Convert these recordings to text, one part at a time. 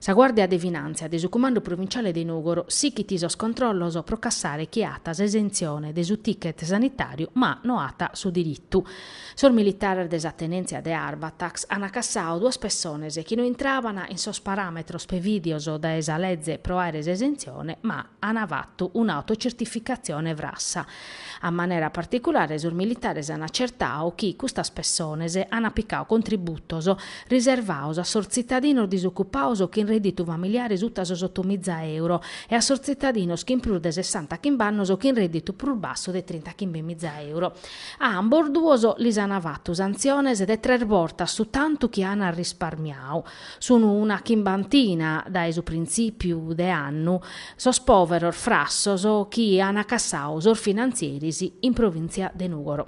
Sa Guardia de Finanza de su Comando Provinciale di Nugoro si chitisos controllos pro cassare chi atas esenzione de su ticket sanitario ma no ata su diritto. Sor militare des attenenzia de Arbatax hanno cassao 2 persones che non entravano in sos parametros pe videos da esa legge pro aeres esenzione ma hanno fatto un'autocertificazione vrassa. A maniera particolare sor militares hanno accertao che questas persones hanno applicao contributos riservaos a sor cittadinos disoccupaos che in reddito familiare risultas 8.000 euro e a sor cittadinos che in più de 60 chimbannos che in reddito più basso de 30 chimbannos euro. A amborduoso lis hanno fatto sanziones de 3 voltas su tanto che hanno risparmiao. Sono una chimbantina da su principio de anno sos poveros frassos che hanno cassao sor finanzieri in provincia de Nugoro.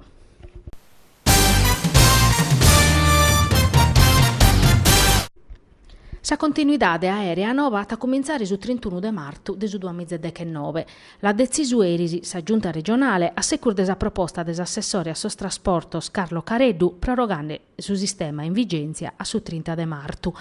Sa continuidade aerea nova a cominciare su 31 de marzo de su 2019. La decisione sa giunta regionale a secur desa proposta des assessori a sos trasportos Carlo Careddu prorogando su sistema in vigenza a su 30 de marzo.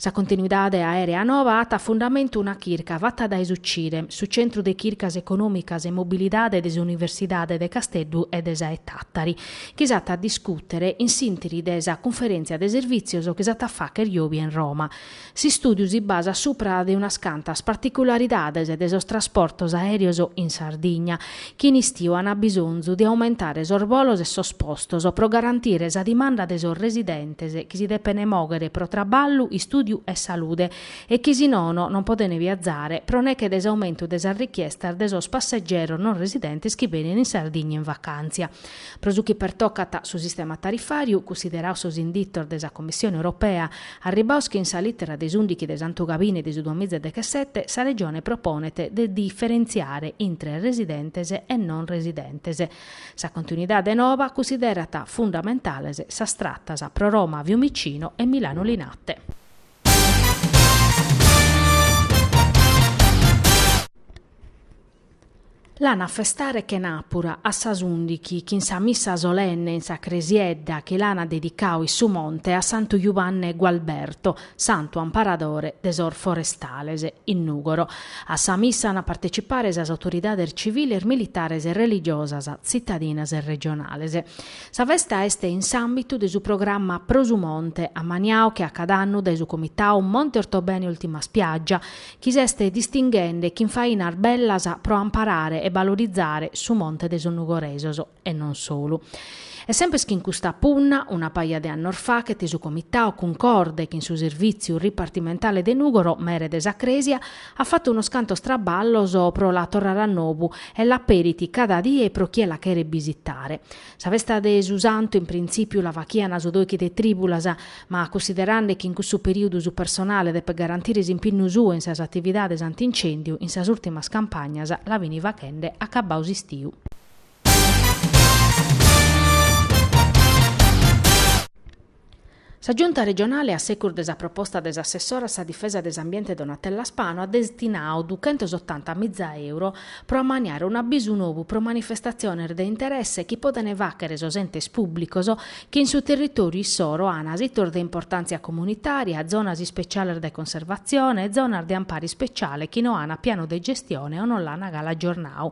Sa continuidade aerea nova a fondamento una chirca vatta da esuccire su centro de chircas economicas e mobilidade des Universidade de Casteddu e desa Tattari, che a discutere in sintiri desa conferenza de servizios che a facer iovi in Roma. Si studio si basa supra de unas cantas particularidades de esos trasportos aereos in Sardigna, che in istio hanno bisogno di aumentare sos volos e sos postos pro garantire sa dimanda de sos residentes che si depene mogere pro traballu, studio e salute e chi si non potene viaggiare pro ne che desaumento desa richiesta de sos passeggeri non residenti che vengono in Sardegna in vacanza. Prosu chi pertoccata su sistema tariffario, considerato sos inditor desa Commissione Europea, arribaus che in sa lettera des 11 des Antugabine des 2017 sa regione proponete de differenziare intre residentes e non residentes. Sa continuità de nova considerata fondamentale sa strattas pro Roma, Fiumicino e Milano Linate. L'ana festare che napura a Sasundichi, che in sa missa solenne in sa cresiedda che l'ana dedicao su monte a Santo Giovanni Gualberto, santo amparadore desor forestales in Nugoro. A sa missa hanno partecipare as autoridades civiles, militares e religiosas, cittadinas e regionales. Sa festa este in s'ambitu de su programma Prosumonte a Maniao che a cada anno de su comitao Monte Ortobene Ultima Spiaggia, chi s'este distinguende chi infainar bellas pro amparare e valorizzare su monte de Nugoresos e non solo. E sempre che in questa punna, una paia de anni fa che su comitao concorde che in su servizio ripartimentale de Nugoro, mere de Sacresia, ha fatto uno scanto straballo pro la Torrarannobu e la periti cada dia pro chi la che visitare. Sa festa de Susanto in principio la vachiana su doichi de tribulas, ma considerando che in questo periodo su personale de per garantire in pinnu su in sas attivitades antincendio, in sas ultimas campagnas la vini vachende a cabau istiu. Sa giunta regionale a secur desa proposta des assessoras a difesa des ambiente Donatella Spano ha destinao 280.000 euro pro ammaniare un avviso nuovo pro manifestazione de interesse che potene vacere sos entes pubblicos che in su territorio soro hanno sitor de importanza comunitaria, zonas speciali de conservazione, zonas de ampari speciale che non hanno piano de gestione o non l'hanno gala giornao.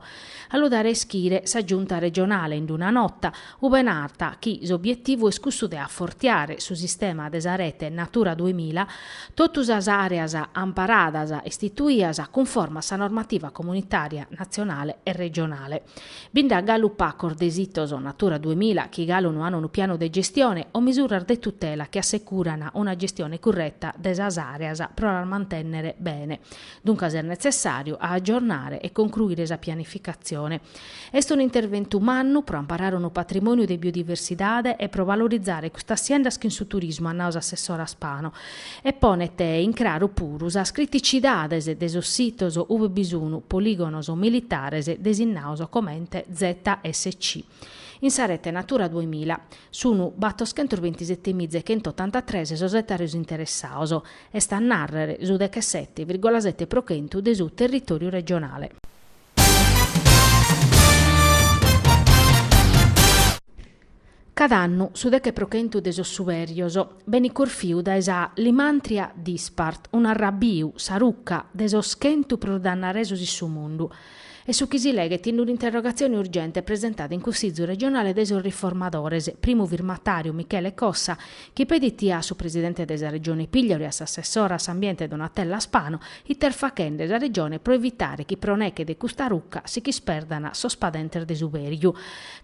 Alludare schire sa giunta regionale in una notta, ubenarta chi s'obiettivo è scusso de affortiare su sistema desa rete Natura 2000, totus as areas amparadas istituias conforme a sa normativa comunitaria nazionale e regionale. Binda galupà cordesitos Natura 2000 che galo non hanno un piano de gestione o misure de tutela che assicurano una gestione corretta desas areas pro mantenere bene. Dunque è necessario aggiornare e concludere esa pianificazione. Est un intervento umano pro amparare un patrimonio di biodiversità e pro valorizzare questa azienda che in su turismo a naus assessora Spano e ponete in claro purus as criticitades de esos sitos uve bisunu poligonos militares designaus comente ZSC. In sa rete Natura 2000 sono 27.183 societarios interessados e sta a narrare su 17,7% de su territorio regionale. Cada anno su de che prochentu de sossuverioso, beni curfiu da esa limantria dispart, un arrabiu, sarucca, de soschentu pro dannaresos in su mundu. E su chi si leghet in un'interrogazione urgente presentata in Consiglio regionale dei riformadores, primo firmatario Michele Cossa, che peditia a su presidente della regione Pigliari e a assessora s'ambiente Donatella Spano, interfacendo della regione pro evitare chi proneche de custarucca si chi sperdana sospadenter de suberiu.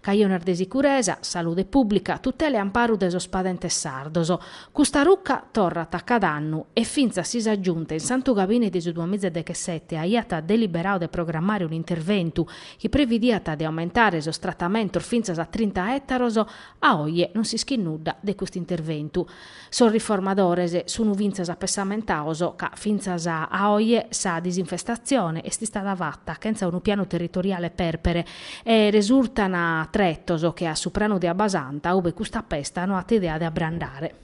Caioner de sicurezza, salute pubblica, tutele e amparo de sospadente sardoso. Custarucca torrata cadannu e finza si s'aggiunta in Santo Gabine di su 2017 aiata deliberato de programmare un intervento che previdiata di aumentare lo trattamento finza a 30 ettaros, a oie non si schinnudda de questo intervento. Sono riformadores sono vinzas appessamentaoso che finza a oie sa disinfestazione e sti stata fatta senza un piano territoriale perpere e risultano trettoso che a soprano di Abasanta ove questa pesta non ha idea di abbrandare.